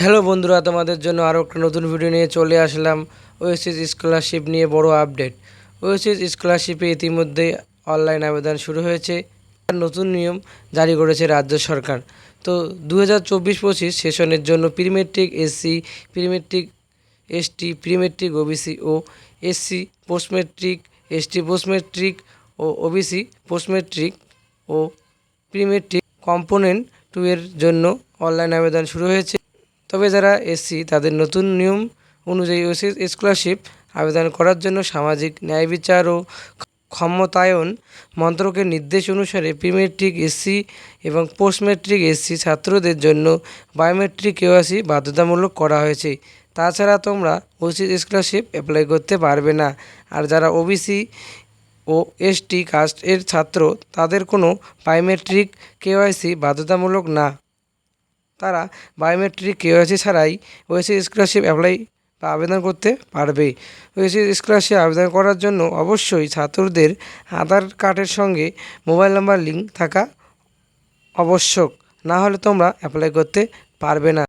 Hello বন্ধুরা, তোমাদের জন্য আরও একটা নতুন ভিডিও নিয়ে চলে আসলাম। ওএসএস স্কলারশিপ নিয়ে বড় আপডেট। ওএসএস স্কলারশিপে ইতিমধ্যে অনলাইন আবেদন শুরু হয়েছে। নতুন নিয়ম জারি করেছে রাজ্য সরকার। তো 2024-25 সেশনের জন্য প্রিমেট্রিক এসসি, প্রিমেট্রিক এসটি, প্রিমেট্রিক ওবিসি ও এসসি পোস্টমেট্রিক, এসটি পোস্টমেট্রিক ও ওবিসি পোস্টমেট্রিক ও প্রিমেট্রিক কম্পোনেন্ট 2 এর জন্য অনলাইন আবেদন শুরু হয়েছে। তবে যারা এসসি তাদের নতুন নিয়ম অনুযায়ী ওএসএস স্কলারশিপ আবেদন করার জন্য সামাজিক ন্যায় বিচার ও ক্ষমতায়ন মন্ত্রকের নির্দেশ অনুসারে প্রিমেট্রিক এসসি এবং পোস্ট ম্যাট্রিক এসসি ছাত্রদের জন্য বায়োমেট্রিক কেওয়াইসি বাধ্যতামূলক করা হয়েছে। তাছাড়া তোমরা ওএসএস স্কলারশিপ অ্যাপ্লাই করতে পারবে না। আর যারা ওবিসি ও এসটি কাস্ট এর ছাত্র তাদের কোনো বায়োমেট্রিক কেওয়াইসি বাধ্যতামূলক না। তারা বায়োমেট্রিক কেওয়াইসি ছাড়াই ওএসএস স্কলারশিপ অ্যাপ্লাই বা আবেদন করতে পারবে। ওএসএস স্কলারশিপ আবেদন করার জন্য অবশ্যই ছাত্রদের আধার কার্ডের সঙ্গে মোবাইল নাম্বার লিঙ্ক থাকা আবশ্যক, না হলে তোমরা অ্যাপ্লাই করতে পারবে না।